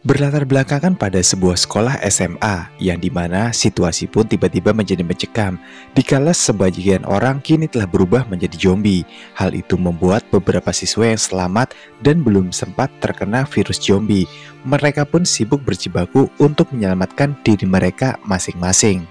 Berlatar belakangkan pada sebuah sekolah SMA yang dimana situasi pun tiba-tiba menjadi mencekam dikala sebagian orang kini telah berubah menjadi zombie. Hal itu membuat beberapa siswa yang selamat dan belum sempat terkena virus zombie. Mereka pun sibuk berjibaku untuk menyelamatkan diri mereka masing-masing.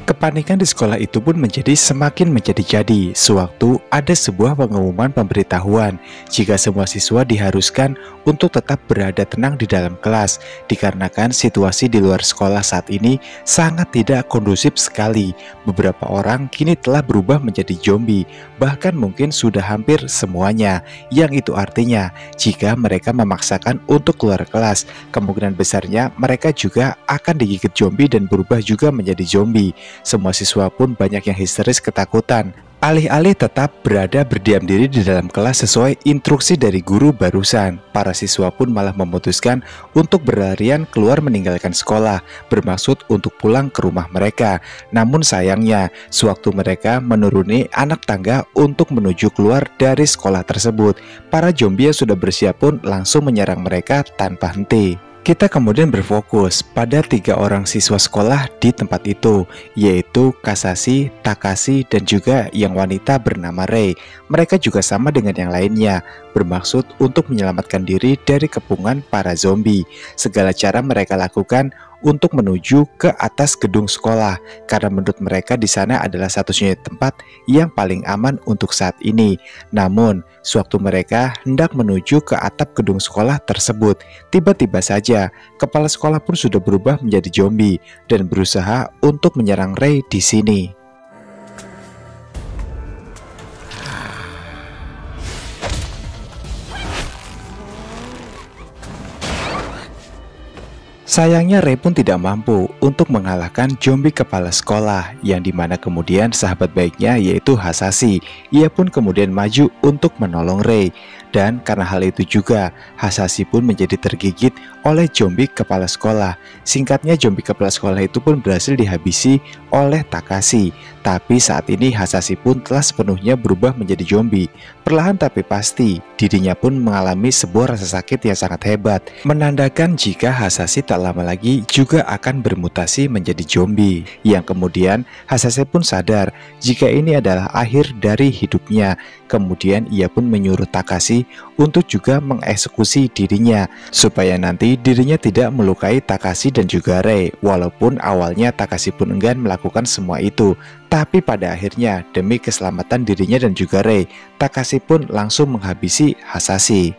Kepanikan di sekolah itu pun semakin menjadi-jadi sewaktu ada sebuah pengumuman pemberitahuan jika semua siswa diharuskan untuk tetap berada tenang di dalam kelas dikarenakan situasi di luar sekolah saat ini sangat tidak kondusif sekali. Beberapa orang kini telah berubah menjadi zombie, bahkan mungkin sudah hampir semuanya, yang itu artinya jika mereka memaksakan untuk keluar kelas, kemungkinan besarnya mereka juga akan digigit zombie dan berubah juga menjadi zombie. Semua siswa pun banyak yang histeris ketakutan. Alih-alih tetap berada berdiam diri di dalam kelas sesuai instruksi dari guru barusan, para siswa pun malah memutuskan untuk berlarian keluar meninggalkan sekolah, bermaksud untuk pulang ke rumah mereka. Namun sayangnya, sewaktu mereka menuruni anak tangga untuk menuju keluar dari sekolah tersebut, para zombie yang sudah bersiap pun langsung menyerang mereka tanpa henti. Kita kemudian berfokus pada 3 orang siswa sekolah di tempat itu, yaitu Kasashi, Takashi, dan juga yang wanita bernama Rei. Mereka juga sama dengan yang lainnya, bermaksud untuk menyelamatkan diri dari kepungan para zombie. Segala cara mereka lakukan untuk menuju ke atas gedung sekolah karena menurut mereka di sana adalah satu-satunya tempat yang paling aman untuk saat ini. Namun, sewaktu mereka hendak menuju ke atap gedung sekolah tersebut, tiba-tiba saja kepala sekolah pun sudah berubah menjadi zombie dan berusaha untuk menyerang Rei di sini. Sayangnya Rei pun tidak mampu untuk mengalahkan zombie kepala sekolah, yang dimana kemudian sahabat baiknya yaitu Hasashi, ia pun kemudian maju untuk menolong Rei. Dan karena hal itu juga, Hasashi pun menjadi tergigit oleh zombie kepala sekolah. Singkatnya, zombie kepala sekolah itu pun berhasil dihabisi oleh Takashi. Tapi saat ini Hasashi pun telah sepenuhnya berubah menjadi zombie. Perlahan tapi pasti, dirinya pun mengalami sebuah rasa sakit yang sangat hebat, menandakan jika Hasashi tak lama lagi juga akan bermutasi menjadi zombie. Yang kemudian Hasashi pun sadar jika ini adalah akhir dari hidupnya. Kemudian ia pun menyuruh Takashi untuk juga mengeksekusi dirinya, supaya nanti dirinya tidak melukai Takashi dan juga Rei. Walaupun awalnya Takashi pun enggan melakukan semua itu, tapi pada akhirnya demi keselamatan dirinya dan juga Rei, Takashi pun langsung menghabisi Hasashi.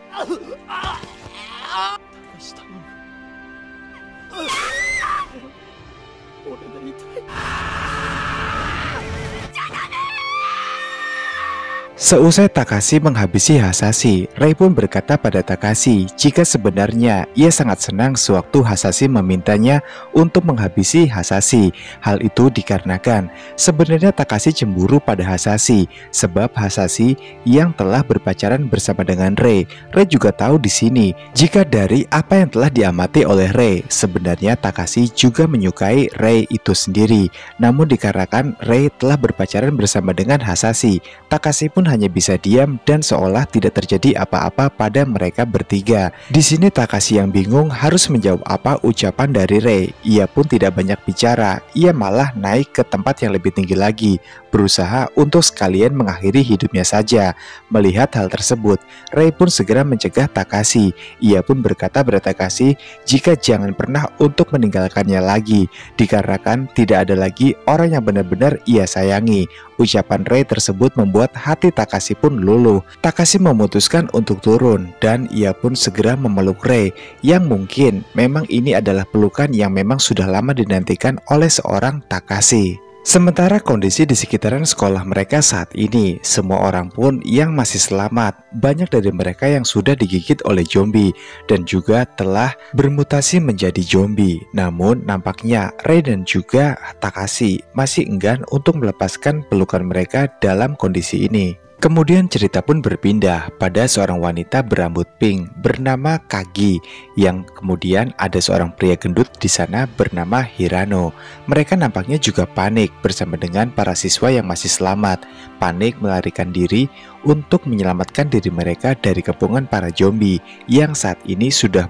Seusai Takashi menghabisi Hasashi, Rei pun berkata pada Takashi jika sebenarnya ia sangat senang sewaktu Hasashi memintanya untuk menghabisi Hasashi. Hal itu dikarenakan sebenarnya Takashi cemburu pada Hasashi sebab Hasashi yang telah berpacaran bersama dengan Rei. Rei juga tahu di sini jika dari apa yang telah diamati oleh Rei, sebenarnya Takashi juga menyukai Rei itu sendiri. Namun dikarenakan Rei telah berpacaran bersama dengan Hasashi, Takashi pun hanya bisa diam dan seolah tidak terjadi apa-apa pada mereka bertiga. Di sini Takashi yang bingung harus menjawab apa ucapan dari Rei. Ia pun tidak banyak bicara, ia malah naik ke tempat yang lebih tinggi lagi, berusaha untuk sekalian mengakhiri hidupnya saja. Melihat hal tersebut, Rei pun segera mencegah Takashi. Ia pun berkata pada Takashi jika jangan pernah untuk meninggalkannya lagi, dikarenakan tidak ada lagi orang yang benar-benar ia sayangi. Ucapan Rei tersebut membuat hati Takashi pun luluh. Takashi memutuskan untuk turun dan ia pun segera memeluk Rei, yang mungkin memang ini adalah pelukan yang memang sudah lama dinantikan oleh seorang Takashi. Sementara kondisi di sekitaran sekolah mereka saat ini, semua orang pun yang masih selamat. Banyak dari mereka yang sudah digigit oleh zombie dan juga telah bermutasi menjadi zombie. Namun nampaknya Rei dan juga Takashi masih enggan untuk melepaskan pelukan mereka dalam kondisi ini. Kemudian cerita pun berpindah pada seorang wanita berambut pink bernama Kagi, yang kemudian ada seorang pria gendut di sana bernama Hirano. Mereka nampaknya juga panik bersama dengan para siswa yang masih selamat. Panik melarikan diri untuk menyelamatkan diri mereka dari kepungan para zombie yang saat ini sudah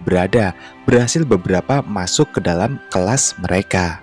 berhasil beberapa masuk ke dalam kelas mereka.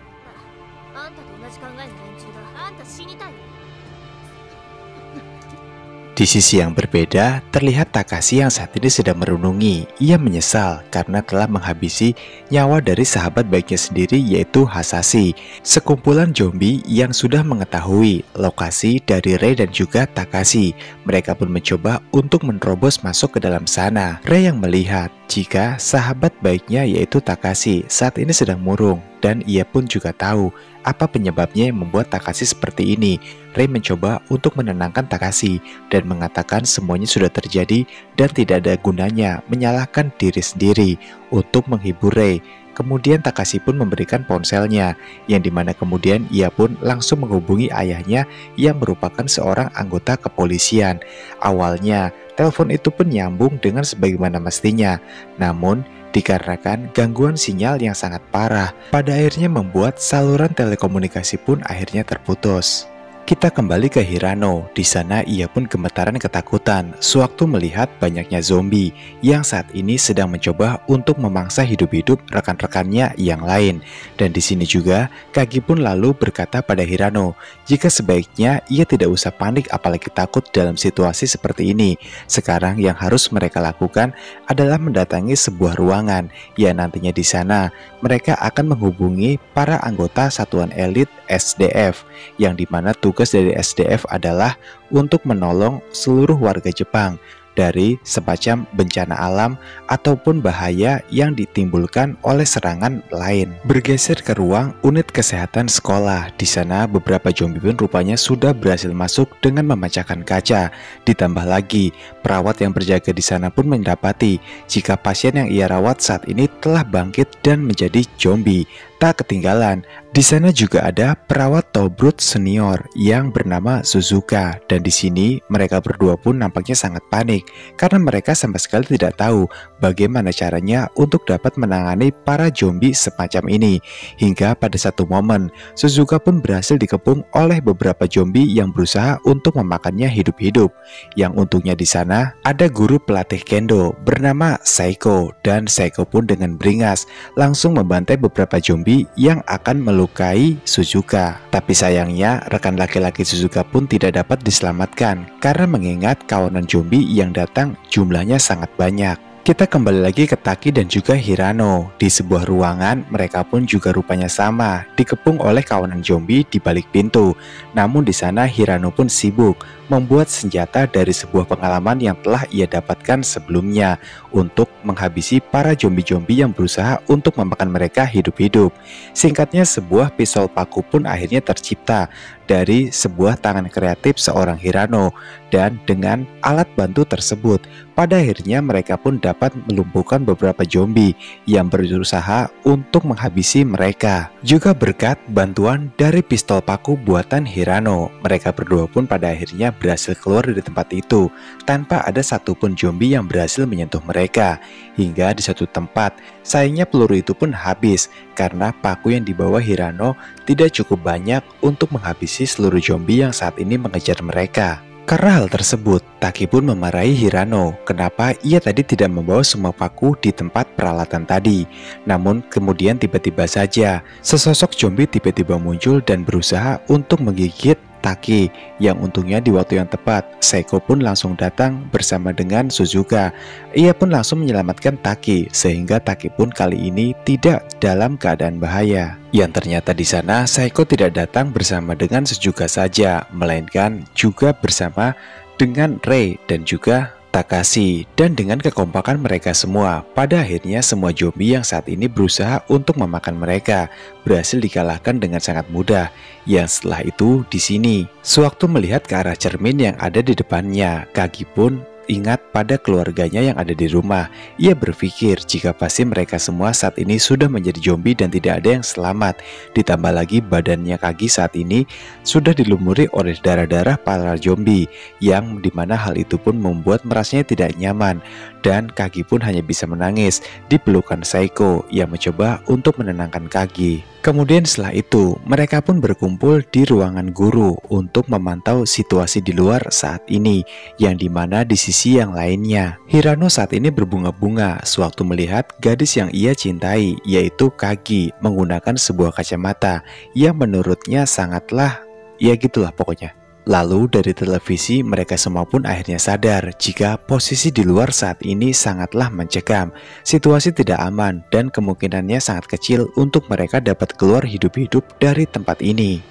Di sisi yang berbeda, terlihat Takashi yang saat ini sedang merenungi. Ia menyesal karena telah menghabisi nyawa dari sahabat baiknya sendiri, yaitu Hasashi. Sekumpulan zombie yang sudah mengetahui lokasi dari Rei dan juga Takashi. Mereka pun mencoba untuk menerobos masuk ke dalam sana. Rei yang melihat jika sahabat baiknya yaitu Takashi saat ini sedang murung, dan ia pun juga tahu apa penyebabnya yang membuat Takashi seperti ini. Rei mencoba untuk menenangkan Takashi dan mengatakan semuanya sudah terjadi dan tidak ada gunanya menyalahkan diri sendiri untuk menghibur Rei. Kemudian Takashi pun memberikan ponselnya, yang dimana kemudian ia pun langsung menghubungi ayahnya yang merupakan seorang anggota kepolisian. Awalnya telepon itu pun nyambung dengan sebagaimana mestinya, namun dikarenakan gangguan sinyal yang sangat parah, pada akhirnya membuat saluran telekomunikasi pun akhirnya terputus. Kita kembali ke Hirano. Di sana ia pun gemetaran ketakutan sewaktu melihat banyaknya zombie yang saat ini sedang mencoba untuk memangsa hidup-hidup rekan-rekannya yang lain. Dan di sini juga Kagi pun lalu berkata pada Hirano jika sebaiknya ia tidak usah panik apalagi takut dalam situasi seperti ini. Sekarang yang harus mereka lakukan adalah mendatangi sebuah ruangan yang nantinya di sana mereka akan menghubungi para anggota satuan elit SDF, yang dimana tugas dari SDF adalah untuk menolong seluruh warga Jepang dari semacam bencana alam ataupun bahaya yang ditimbulkan oleh serangan lain. Bergeser ke ruang unit kesehatan sekolah. Di sana beberapa zombie pun rupanya sudah berhasil masuk dengan memecahkan kaca. Ditambah lagi, perawat yang berjaga di sana pun mendapati jika pasien yang ia rawat saat ini telah bangkit dan menjadi zombie. Tak ketinggalan, di sana juga ada perawat Tobrut senior yang bernama Suzuka, dan di sini mereka berdua pun nampaknya sangat panik karena mereka sama sekali tidak tahu bagaimana caranya untuk dapat menangani para zombie semacam ini. Hingga pada satu momen, Suzuka pun berhasil dikepung oleh beberapa zombie yang berusaha untuk memakannya hidup-hidup. Yang untungnya di sana ada guru pelatih kendo bernama Saiko, dan Saiko pun dengan beringas langsung membantai beberapa zombie yang akan melukai Suzuka. Tapi sayangnya rekan laki-laki Suzuka pun tidak dapat diselamatkan karena mengingat kawanan zombie yang datang jumlahnya sangat banyak. Kita kembali lagi ke Taki dan juga Hirano. Di sebuah ruangan, mereka pun juga rupanya sama, dikepung oleh kawanan zombie di balik pintu. Namun di sana Hirano pun sibuk membuat senjata dari sebuah pengalaman yang telah ia dapatkan sebelumnya untuk menghabisi para zombie-zombie yang berusaha untuk memakan mereka hidup-hidup. Singkatnya, sebuah pistol paku pun akhirnya tercipta dari sebuah tangan kreatif seorang Hirano, dan dengan alat bantu tersebut pada akhirnya mereka pun dapat melumpuhkan beberapa zombie yang berusaha untuk menghabisi mereka. Juga berkat bantuan dari pistol paku buatan Hirano, mereka berdua pun pada akhirnya berhasil keluar dari tempat itu tanpa ada satupun zombie yang berhasil menyentuh mereka. Hingga di suatu tempat, sayangnya peluru itu pun habis karena paku yang dibawa Hirano tidak cukup banyak untuk menghabisi seluruh zombie yang saat ini mengejar mereka. Karena hal tersebut, Taki pun memarahi Hirano kenapa ia tadi tidak membawa semua paku di tempat peralatan tadi. Namun kemudian tiba-tiba saja sesosok zombie tiba-tiba muncul dan berusaha untuk menggigit Taki, yang untungnya di waktu yang tepat Saiko pun langsung datang bersama dengan Suzuka. Ia pun langsung menyelamatkan Taki sehingga Taki pun kali ini tidak dalam keadaan bahaya. Yang ternyata di sana Saiko tidak datang bersama dengan Suzuka saja, melainkan juga bersama dengan Rei dan juga Takashi. Dan dengan kekompakan mereka semua, pada akhirnya semua zombie yang saat ini berusaha untuk memakan mereka berhasil dikalahkan dengan sangat mudah. Yang setelah itu di sini, sewaktu melihat ke arah cermin yang ada di depannya, Kagi pun teringat pada keluarganya yang ada di rumah. Ia berpikir jika pasti mereka semua saat ini sudah menjadi zombie dan tidak ada yang selamat. Ditambah lagi badannya Kagi saat ini sudah dilumuri oleh darah-darah para zombie, yang dimana hal itu pun membuat merasanya tidak nyaman. Dan Kagi pun hanya bisa menangis di pelukan Saeko yang mencoba untuk menenangkan Kagi. Kemudian setelah itu, mereka pun berkumpul di ruangan guru untuk memantau situasi di luar saat ini, yang dimana di sisi yang lainnya, Hirano saat ini berbunga-bunga sewaktu melihat gadis yang ia cintai, yaitu Kagi, menggunakan sebuah kacamata yang menurutnya sangatlah, ya gitulah pokoknya. Lalu dari televisi mereka semua pun akhirnya sadar jika posisi di luar saat ini sangatlah mencekam. Situasi tidak aman dan kemungkinannya sangat kecil untuk mereka dapat keluar hidup-hidup dari tempat ini.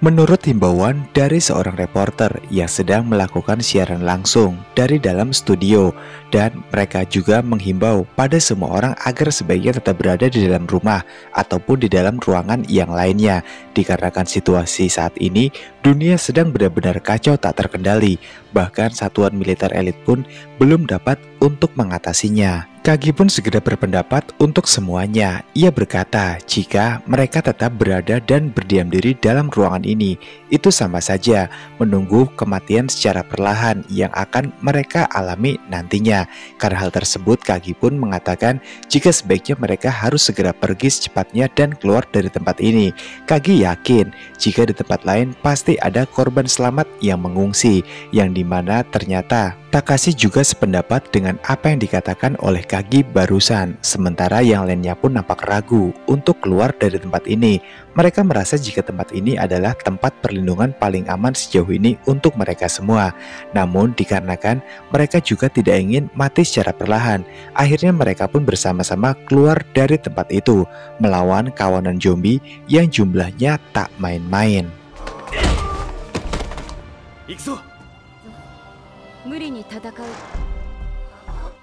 Menurut himbauan dari seorang reporter yang sedang melakukan siaran langsung dari dalam studio, dan mereka juga menghimbau pada semua orang agar sebaiknya tetap berada di dalam rumah ataupun di dalam ruangan yang lainnya, dikarenakan situasi saat ini dunia sedang benar-benar kacau tak terkendali, bahkan satuan militer elit pun belum dapat untuk mengatasinya. Kagi pun segera berpendapat untuk semuanya. Ia berkata jika mereka tetap berada dan berdiam diri dalam ruangan ini, itu sama saja menunggu kematian secara perlahan yang akan mereka alami nantinya. Karena hal tersebut, Kagi pun mengatakan jika sebaiknya mereka harus segera pergi secepatnya dan keluar dari tempat ini. Kagi yakin jika di tempat lain pasti ada korban selamat yang mengungsi, yang dimana ternyata Takashi juga sependapat dengan apa yang dikatakan oleh Kagi barusan. Sementara yang lainnya pun nampak ragu untuk keluar dari tempat ini. Mereka merasa jika tempat ini adalah tempat perlindungan paling aman sejauh ini untuk mereka semua. Namun dikarenakan mereka juga tidak ingin mati secara perlahan, akhirnya mereka pun bersama-sama keluar dari tempat itu, melawan kawanan zombie yang jumlahnya tak main-main.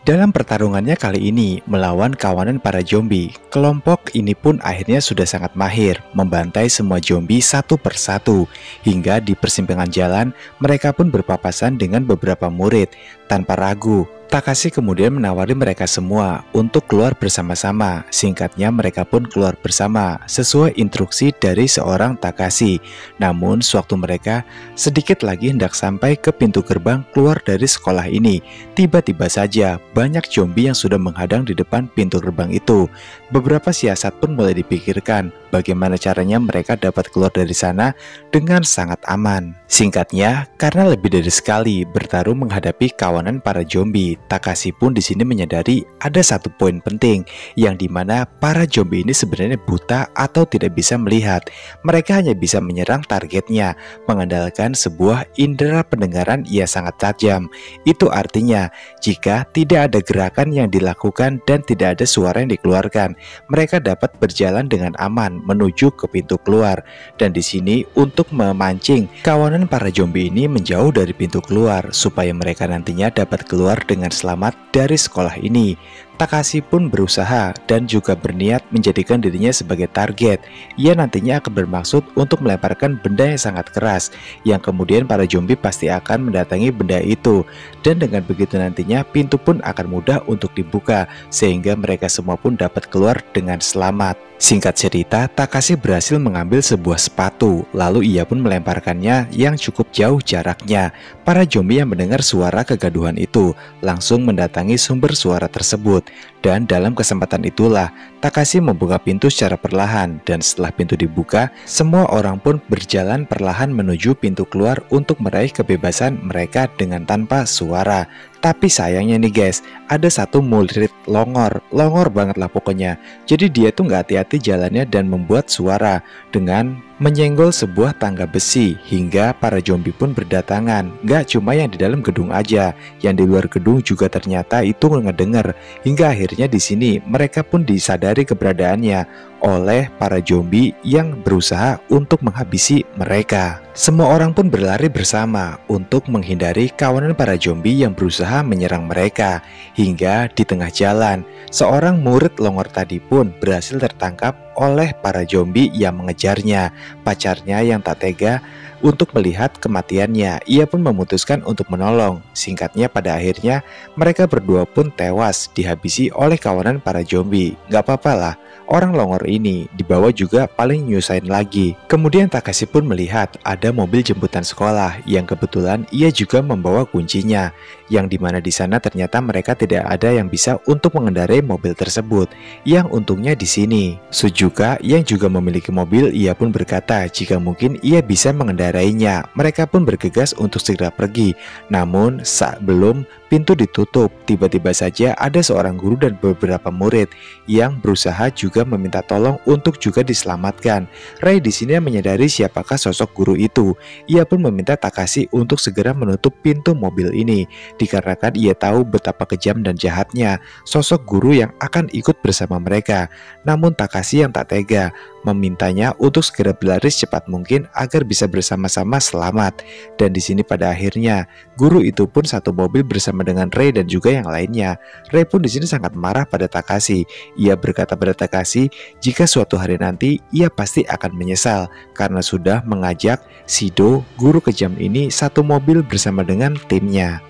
Dalam pertarungannya kali ini melawan kawanan para zombie, kelompok ini pun akhirnya sudah sangat mahir membantai semua zombie satu persatu. Hingga di persimpangan jalan mereka pun berpapasan dengan beberapa murid. Tanpa ragu, Takashi kemudian menawari mereka semua untuk keluar bersama-sama. Singkatnya mereka pun keluar bersama sesuai instruksi dari seorang Takashi. Namun sewaktu mereka sedikit lagi hendak sampai ke pintu gerbang keluar dari sekolah ini, tiba-tiba saja banyak zombie yang sudah menghadang di depan pintu gerbang itu. Beberapa siasat pun mulai dipikirkan bagaimana caranya mereka dapat keluar dari sana dengan sangat aman. Singkatnya, karena lebih dari sekali bertarung menghadapi kawanan para zombie, Takashi pun di sini menyadari ada satu poin penting, yang dimana para zombie ini sebenarnya buta atau tidak bisa melihat. Mereka hanya bisa menyerang targetnya mengandalkan sebuah indera pendengaran yang sangat tajam. Itu artinya jika tidak ada gerakan yang dilakukan dan tidak ada suara yang dikeluarkan, mereka dapat berjalan dengan aman menuju ke pintu keluar. Dan di sini untuk memancing kawanan para zombie ini menjauh dari pintu keluar supaya mereka nantinya dapat keluar dengan selamat dari sekolah ini. Takashi pun berusaha dan juga berniat menjadikan dirinya sebagai target. Ia nantinya akan bermaksud untuk melemparkan benda yang sangat keras, yang kemudian para zombie pasti akan mendatangi benda itu. Dan dengan begitu nantinya pintu pun akan mudah untuk dibuka, sehingga mereka semua pun dapat keluar dengan selamat. Singkat cerita, Takashi berhasil mengambil sebuah sepatu, lalu ia pun melemparkannya yang cukup jauh jaraknya. Para zombie yang mendengar suara kegaduhan itu langsung mendatangi sumber suara tersebut. Dan dalam kesempatan itulah Takashi membuka pintu secara perlahan, dan setelah pintu dibuka, semua orang pun berjalan perlahan menuju pintu keluar untuk meraih kebebasan mereka dengan tanpa suara. Tapi sayangnya nih guys, ada satu murid longor banget lah pokoknya. Jadi dia tuh nggak hati-hati jalannya dan membuat suara dengan menyenggol sebuah tangga besi hingga para zombie pun berdatangan. Nggak cuma yang di dalam gedung aja, yang di luar gedung juga ternyata itu ngedenger. Hingga akhirnya di sini mereka pun disadari keberadaannya oleh para zombie yang berusaha untuk menghabisi mereka. Semua orang pun berlari bersama untuk menghindari kawanan para zombie yang berusaha menyerang mereka. Hingga di tengah jalan, seorang murid longor tadi pun berhasil tertangkap oleh para zombie yang mengejarnya. Pacarnya yang tak tega untuk melihat kematiannya, ia pun memutuskan untuk menolong. Singkatnya pada akhirnya mereka berdua pun tewas dihabisi oleh kawanan para zombie. Gak apa-apa lah, orang longor ini dibawa juga paling nyusahin lagi. Kemudian Takashi pun melihat ada mobil jemputan sekolah yang kebetulan ia juga membawa kuncinya, yang dimana di sana ternyata mereka tidak ada yang bisa untuk mengendarai mobil tersebut. Yang untungnya di sini Suzuka yang juga memiliki mobil, ia pun berkata jika mungkin ia bisa mengendarainya. Mereka pun bergegas untuk segera pergi. Namun saat belum pintu ditutup, tiba-tiba saja ada seorang guru dan beberapa murid yang berusaha juga meminta tolong untuk juga diselamatkan. Rei di sini menyadari siapakah sosok guru itu. Ia pun meminta Takashi untuk segera menutup pintu mobil ini, dikarenakan ia tahu betapa kejam dan jahatnya sosok guru yang akan ikut bersama mereka. Namun Takashi yang tak tega memintanya untuk segera berlari secepat mungkin agar bisa bersama-sama selamat. Dan di sini pada akhirnya guru itu pun satu mobil bersama dengan Rei dan juga yang lainnya. Rei pun di sini sangat marah pada Takashi. Ia berkata pada Takashi jika suatu hari nanti ia pasti akan menyesal karena sudah mengajak Shido, guru kejam ini, satu mobil bersama dengan timnya.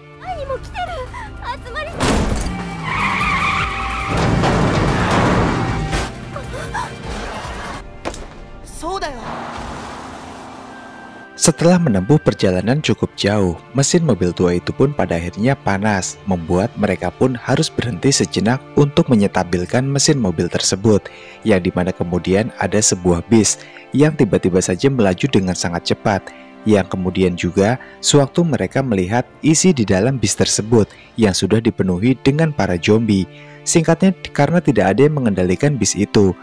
Setelah menempuh perjalanan cukup jauh, mesin mobil tua itu pun pada akhirnya panas, membuat mereka pun harus berhenti sejenak untuk menyetabilkan mesin mobil tersebut, yang dimana kemudian ada sebuah bis yang tiba-tiba saja melaju dengan sangat cepat, yang kemudian juga sewaktu mereka melihat isi di dalam bis tersebut yang sudah dipenuhi dengan para zombie. Singkatnya, karena tidak ada yang mengendalikan bis itu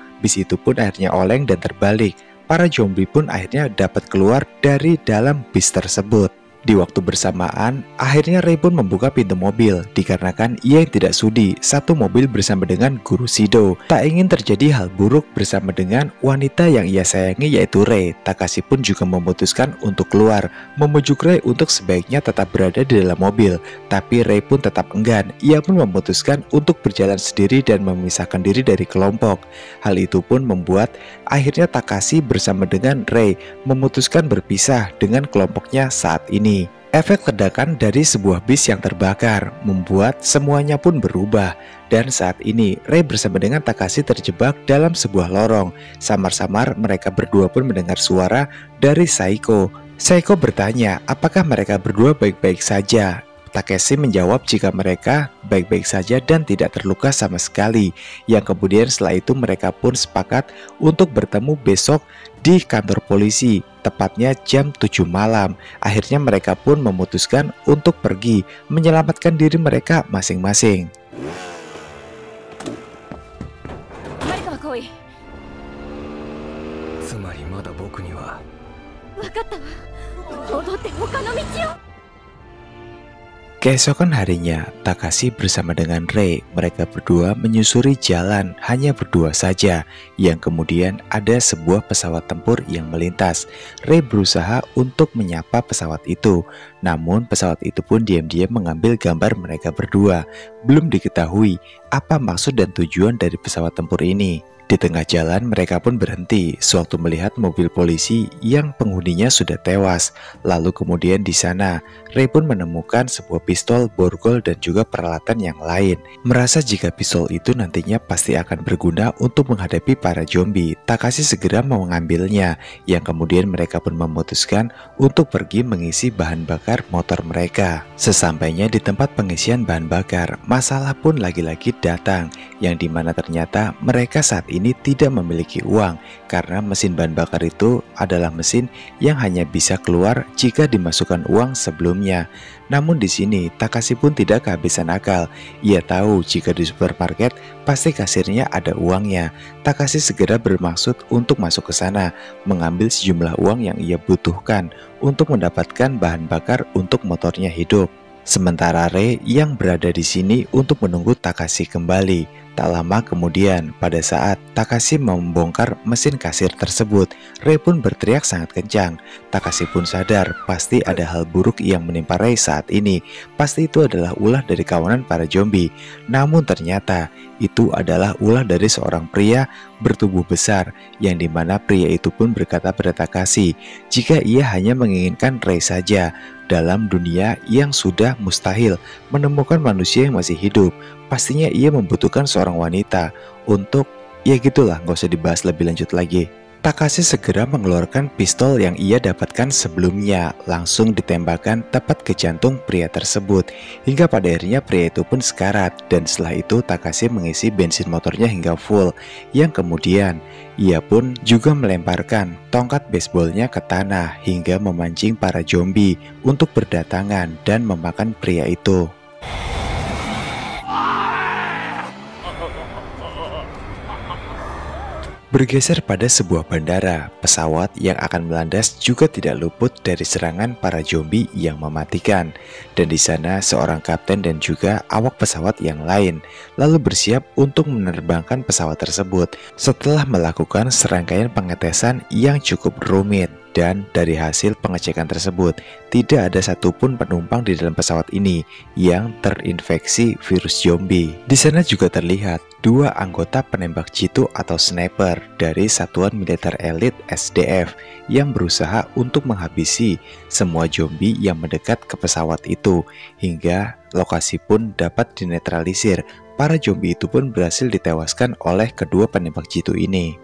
pun akhirnya oleng dan terbalik. Para zombie pun akhirnya dapat keluar dari dalam bis tersebut. Di waktu bersamaan, akhirnya Rei pun membuka pintu mobil, dikarenakan ia yang tidak sudi satu mobil bersama dengan guru Shido. Tak ingin terjadi hal buruk bersama dengan wanita yang ia sayangi yaitu Rei. Takashi pun juga memutuskan untuk keluar, memujuk Rei untuk sebaiknya tetap berada di dalam mobil. Tapi Rei pun tetap enggan, ia pun memutuskan untuk berjalan sendiri dan memisahkan diri dari kelompok. Hal itu pun membuat akhirnya Takashi bersama dengan Rei memutuskan berpisah dengan kelompoknya saat ini. Efek ledakan dari sebuah bis yang terbakar membuat semuanya pun berubah. Dan saat ini Rei bersama dengan Takashi terjebak dalam sebuah lorong. Samar-samar mereka berdua pun mendengar suara dari Saiko. Saiko bertanya apakah mereka berdua baik-baik saja. Takashi menjawab jika mereka baik-baik saja dan tidak terluka sama sekali. Yang kemudian setelah itu mereka pun sepakat untuk bertemu besok di kantor polisi, tepatnya jam 7 malam. Akhirnya mereka pun memutuskan untuk pergi menyelamatkan diri mereka masing-masing. Keesokan harinya, Takashi bersama dengan Rei, mereka berdua menyusuri jalan hanya berdua saja, yang kemudian ada sebuah pesawat tempur yang melintas. Rei berusaha untuk menyapa pesawat itu, namun pesawat itu pun diam-diam mengambil gambar mereka berdua. Belum diketahui apa maksud dan tujuan dari pesawat tempur ini. Di tengah jalan mereka pun berhenti sewaktu melihat mobil polisi yang penghuninya sudah tewas. Lalu kemudian di sana Rei pun menemukan sebuah pistol, borgol dan juga peralatan yang lain. Merasa jika pistol itu nantinya pasti akan berguna untuk menghadapi para zombie, Takashi segera mau mengambilnya. Yang kemudian mereka pun memutuskan untuk pergi mengisi bahan bakar motor mereka. Sesampainya di tempat pengisian bahan bakar, masalah pun lagi-lagi datang, yang dimana ternyata mereka saat ini tidak memiliki uang karena mesin bahan bakar itu adalah mesin yang hanya bisa keluar jika dimasukkan uang sebelumnya. Namun di sini Takashi pun tidak kehabisan akal. Ia tahu jika di supermarket pasti kasirnya ada uangnya. Takashi segera bermaksud untuk masuk ke sana, mengambil sejumlah uang yang ia butuhkan untuk mendapatkan bahan bakar untuk motornya hidup. Sementara Rei yang berada di sini untuk menunggu Takashi kembali. Tak lama kemudian, pada saat Takashi membongkar mesin kasir tersebut, Rei pun berteriak sangat kencang. Takashi pun sadar pasti ada hal buruk yang menimpa Rei saat ini. Pasti itu adalah ulah dari kawanan para zombie. Namun ternyata itu adalah ulah dari seorang pria bertubuh besar, yang dimana pria itu pun berkata pada Takashi jika ia hanya menginginkan Rei saja. Dalam dunia yang sudah mustahil menemukan manusia yang masih hidup, pastinya ia membutuhkan seorang wanita untuk, ya gitulah, gak usah dibahas lebih lanjut lagi. Takashi segera mengeluarkan pistol yang ia dapatkan sebelumnya, langsung ditembakkan tepat ke jantung pria tersebut. Hingga pada akhirnya pria itu pun sekarat, dan setelah itu Takashi mengisi bensin motornya hingga full. Yang kemudian ia pun juga melemparkan tongkat baseballnya ke tanah hingga memancing para zombie untuk berdatangan dan memakan pria itu. Bergeser pada sebuah bandara, pesawat yang akan melandas juga tidak luput dari serangan para zombie yang mematikan. Dan di sana seorang kapten dan juga awak pesawat yang lain lalu bersiap untuk menerbangkan pesawat tersebut setelah melakukan serangkaian pengetesan yang cukup rumit. Dan dari hasil pengecekan tersebut, tidak ada satupun penumpang di dalam pesawat ini yang terinfeksi virus zombie. Di sana juga terlihat dua anggota penembak jitu atau sniper dari Satuan Militer Elit SDF yang berusaha untuk menghabisi semua zombie yang mendekat ke pesawat itu, hingga lokasi pun dapat dinetralisir. Para zombie itu pun berhasil ditewaskan oleh kedua penembak jitu ini.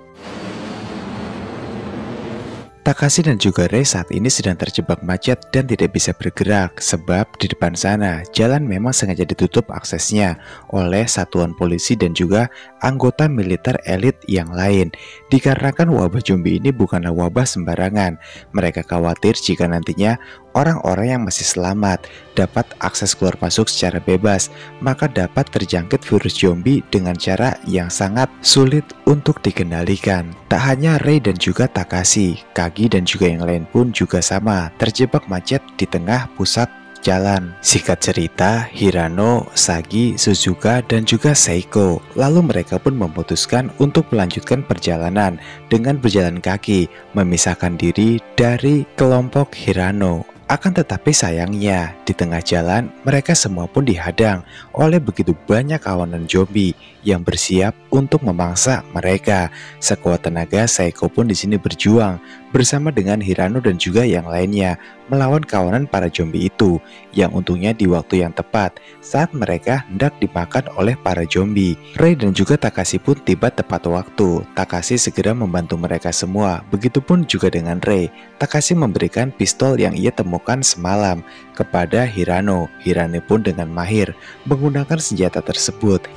Takashi dan juga Rei saat ini sedang terjebak macet dan tidak bisa bergerak sebab di depan sana jalan memang sengaja ditutup aksesnya oleh satuan polisi dan juga anggota militer elit yang lain. Dikarenakan wabah zombie ini bukanlah wabah sembarangan, mereka khawatir jika nantinya orang-orang yang masih selamat dapat akses keluar masuk secara bebas, maka dapat terjangkit virus zombie dengan cara yang sangat sulit untuk dikendalikan. Tak hanya Rei dan juga Takashi, Kagi dan juga yang lain pun juga sama, terjebak macet di tengah pusat jalan. Singkat cerita, Hirano, Sagi, Suzuka, dan juga Seiko lalu mereka pun memutuskan untuk melanjutkan perjalanan dengan berjalan kaki, memisahkan diri dari kelompok Hirano. Akan tetapi sayangnya, di tengah jalan mereka semua pun dihadang oleh begitu banyak kawanan zombie yang bersiap untuk memangsa mereka. Sekuat tenaga, Seiko pun di sini berjuang bersama dengan Hirano dan juga yang lainnya melawan kawanan para zombie itu, yang untungnya di waktu yang tepat saat mereka hendak dimakan oleh para zombie. Rei dan juga Takashi pun tiba tepat waktu. Takashi segera membantu mereka semua, begitupun juga dengan Rei. Takashi memberikan pistol yang ia temukan semalam kepada Hirano. Hirano pun dengan mahir menggunakan senjata tersebut.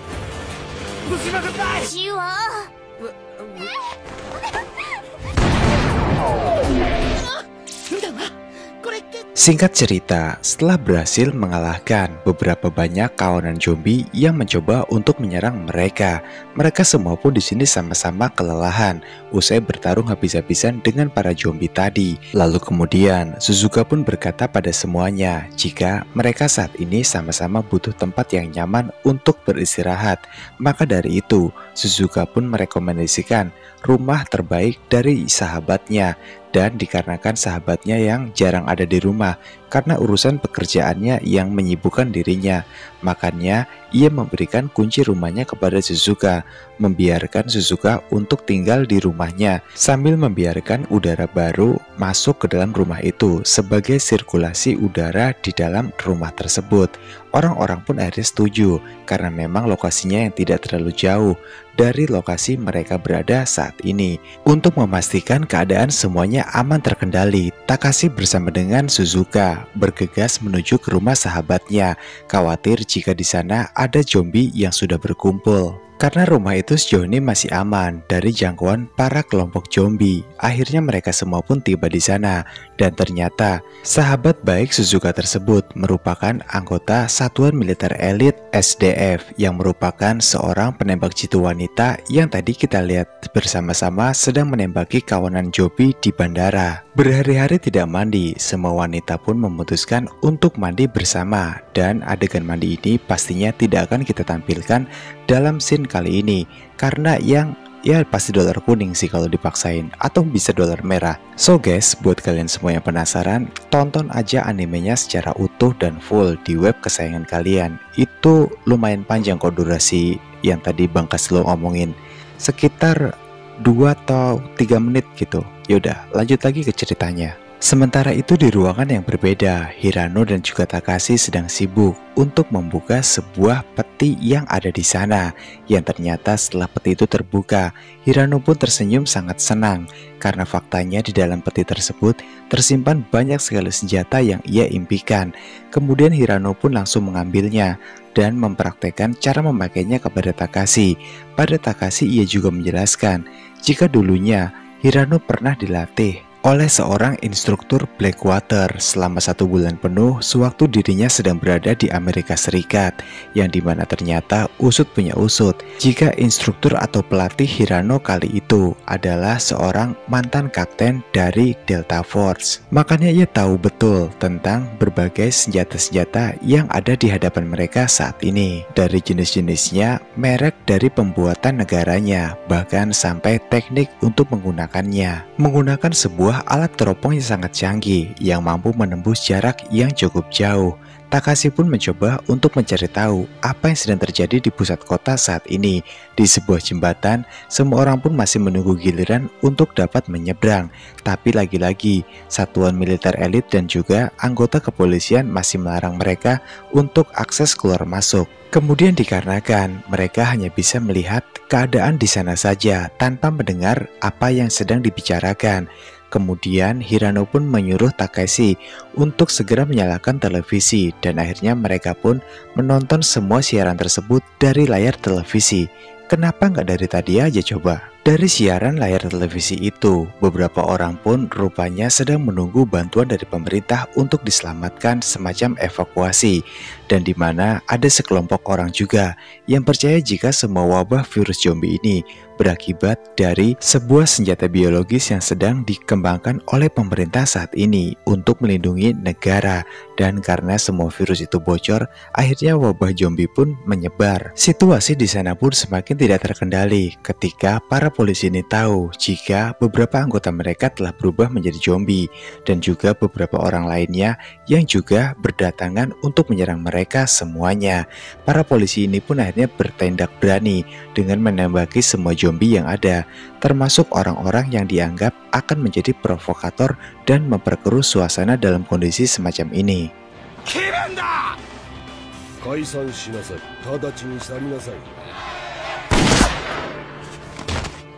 Singkat cerita, setelah berhasil mengalahkan beberapa banyak kawanan zombie yang mencoba untuk menyerang mereka, mereka semua pun di sini sama-sama kelelahan usai bertarung habis-habisan dengan para zombie tadi. Lalu kemudian Suzuka pun berkata pada semuanya jika mereka saat ini sama-sama butuh tempat yang nyaman untuk beristirahat. Maka dari itu, Suzuka pun merekomendasikan rumah terbaik dari sahabatnya. Dan dikarenakan sahabatnya yang jarang ada di rumah karena urusan pekerjaannya yang menyibukkan dirinya, makanya ia memberikan kunci rumahnya kepada Suzuka, membiarkan Suzuka untuk tinggal di rumahnya sambil membiarkan udara baru masuk ke dalam rumah itu sebagai sirkulasi udara di dalam rumah tersebut. Orang-orang pun akhirnya setuju karena memang lokasinya yang tidak terlalu jauh dari lokasi mereka berada saat ini. Untuk memastikan keadaan semuanya aman terkendali, Takashi bersama dengan Suzuka bergegas menuju ke rumah sahabatnya, khawatir jika di sana ada zombie yang sudah berkumpul. Karena rumah itu sejauh ini masih aman dari jangkauan para kelompok zombie, akhirnya mereka semua pun tiba di sana. Dan ternyata sahabat baik Suzuka tersebut merupakan anggota Satuan Militer Elit SDF yang merupakan seorang penembak jitu wanita yang tadi kita lihat bersama-sama sedang menembaki kawanan zombie di bandara. Berhari-hari tidak mandi, semua wanita pun memutuskan untuk mandi bersama, dan adegan mandi ini pastinya tidak akan kita tampilkan dalam scene kali ini karena yang ya pasti dolar kuning sih kalau dipaksain, atau bisa dolar merah. So guys, buat kalian semua yang penasaran, tonton aja animenya secara utuh dan full di web kesayangan kalian. Itu lumayan panjang kok durasi yang tadi Bang Kaslo omongin, sekitar 2 atau 3 menit gitu. Yaudah, lanjut lagi ke ceritanya. Sementara itu di ruangan yang berbeda, Hirano dan juga Takashi sedang sibuk untuk membuka sebuah peti yang ada di sana. Yang ternyata setelah peti itu terbuka, Hirano pun tersenyum sangat senang karena faktanya di dalam peti tersebut tersimpan banyak sekali senjata yang ia impikan. Kemudian Hirano pun langsung mengambilnya dan mempraktekkan cara memakainya kepada Takashi. Pada Takashi ia juga menjelaskan jika dulunya Hirano pernah dilatih oleh seorang instruktur Blackwater selama 1 bulan penuh sewaktu dirinya sedang berada di Amerika Serikat, yang dimana ternyata usut punya usut jika instruktur atau pelatih Hirano kali itu adalah seorang mantan kapten dari Delta Force. Makanya ia tahu betul tentang berbagai senjata-senjata yang ada di hadapan mereka saat ini, dari jenis-jenisnya, merek dari pembuatan negaranya, bahkan sampai teknik untuk menggunakannya. Menggunakan sebuah alat teropong yang sangat canggih yang mampu menembus jarak yang cukup jauh. Takashi pun mencoba untuk mencari tahu apa yang sedang terjadi di pusat kota saat ini. Di sebuah jembatan, semua orang pun masih menunggu giliran untuk dapat menyeberang. Tapi lagi-lagi, satuan militer elit dan juga anggota kepolisian masih melarang mereka untuk akses keluar masuk. Kemudian dikarenakan mereka hanya bisa melihat keadaan di sana saja tanpa mendengar apa yang sedang dibicarakan. Kemudian Hirano pun menyuruh Takashi untuk segera menyalakan televisi, dan akhirnya mereka pun menonton semua siaran tersebut dari layar televisi. Kenapa nggak dari tadi aja coba? Dari siaran layar televisi itu, beberapa orang pun rupanya sedang menunggu bantuan dari pemerintah untuk diselamatkan semacam evakuasi. Dan di mana ada sekelompok orang juga yang percaya jika semua wabah virus zombie ini berakibat dari sebuah senjata biologis yang sedang dikembangkan oleh pemerintah saat ini untuk melindungi negara. Dan karena semua virus itu bocor, akhirnya wabah zombie pun menyebar. Situasi di sana pun semakin tidak terkendali ketika para polisi ini tahu jika beberapa anggota mereka telah berubah menjadi zombie, dan juga beberapa orang lainnya yang juga berdatangan untuk menyerang mereka semuanya. Para polisi ini pun akhirnya bertindak berani dengan menembaki semua zombie yang ada, termasuk orang-orang yang dianggap akan menjadi provokator dan memperkeruh suasana dalam kondisi semacam ini.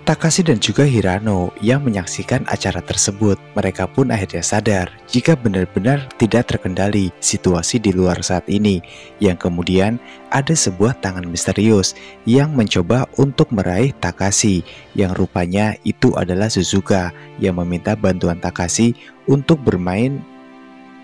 Takashi dan juga Hirano yang menyaksikan acara tersebut, mereka pun akhirnya sadar jika benar-benar tidak terkendali situasi di luar saat ini, yang kemudian ada sebuah tangan misterius yang mencoba untuk meraih Takashi, yang rupanya itu adalah Suzuka yang meminta bantuan Takashi untuk bermain.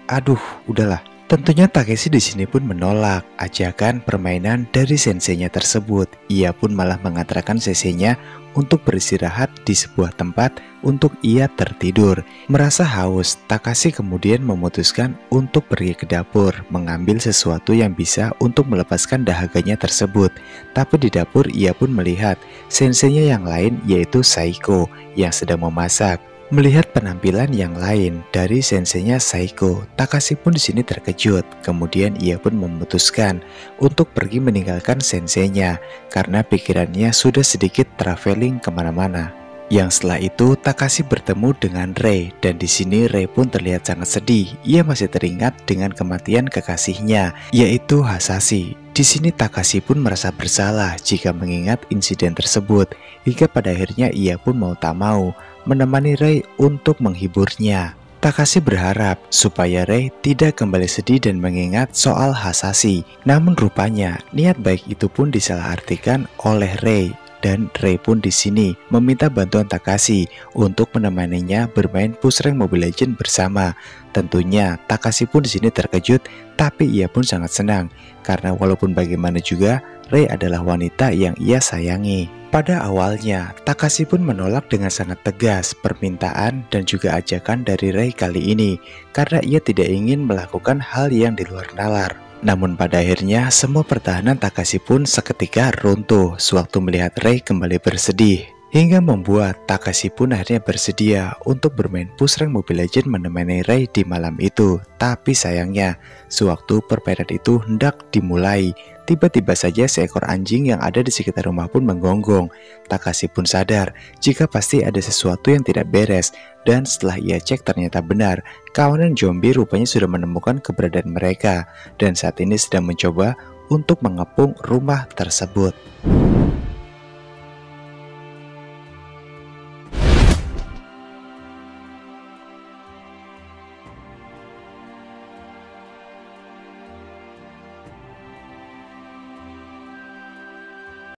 Aduh, udahlah. Tentunya Takeshi di sini pun menolak ajakan permainan dari senseinya tersebut. Ia pun malah mengantarkan senseinya untuk beristirahat di sebuah tempat untuk ia tertidur. Merasa haus, Takashi kemudian memutuskan untuk pergi ke dapur mengambil sesuatu yang bisa untuk melepaskan dahaganya tersebut. Tapi di dapur ia pun melihat senseinya yang lain, yaitu Saiko yang sedang memasak. Melihat penampilan yang lain dari senseinya Saiko, Takashi pun di sini terkejut. Kemudian ia pun memutuskan untuk pergi meninggalkan senseinya karena pikirannya sudah sedikit traveling kemana-mana. Yang setelah itu Takashi bertemu dengan Rei, dan di sini Rei pun terlihat sangat sedih. Ia masih teringat dengan kematian kekasihnya, yaitu Hasashi. Di sini Takashi pun merasa bersalah jika mengingat insiden tersebut, hingga pada akhirnya ia pun mau tak mau menemani Rei untuk menghiburnya. Takashi berharap supaya Rei tidak kembali sedih dan mengingat soal Hasashi. Namun rupanya niat baik itu pun disalahartikan oleh Rei. Dan Rei pun di sini meminta bantuan Takashi untuk menemaninya bermain push rank Mobile Legends bersama. Tentunya Takashi pun di sini terkejut, tapi ia pun sangat senang karena walaupun bagaimana juga Rei adalah wanita yang ia sayangi. Pada awalnya, Takashi pun menolak dengan sangat tegas permintaan dan juga ajakan dari Rei kali ini karena ia tidak ingin melakukan hal yang di luar nalar. Namun pada akhirnya semua pertahanan Takashi pun seketika runtuh sewaktu melihat Rei kembali bersedih. Hingga membuat Takashi pun akhirnya bersedia untuk bermain push rank Mobile Legends menemani Rei di malam itu. Tapi sayangnya, sewaktu permainan itu hendak dimulai, tiba-tiba saja seekor anjing yang ada di sekitar rumah pun menggonggong. Takashi pun sadar jika pasti ada sesuatu yang tidak beres. Dan setelah ia cek ternyata benar, kawanan zombie rupanya sudah menemukan keberadaan mereka. Dan saat ini sedang mencoba untuk mengepung rumah tersebut.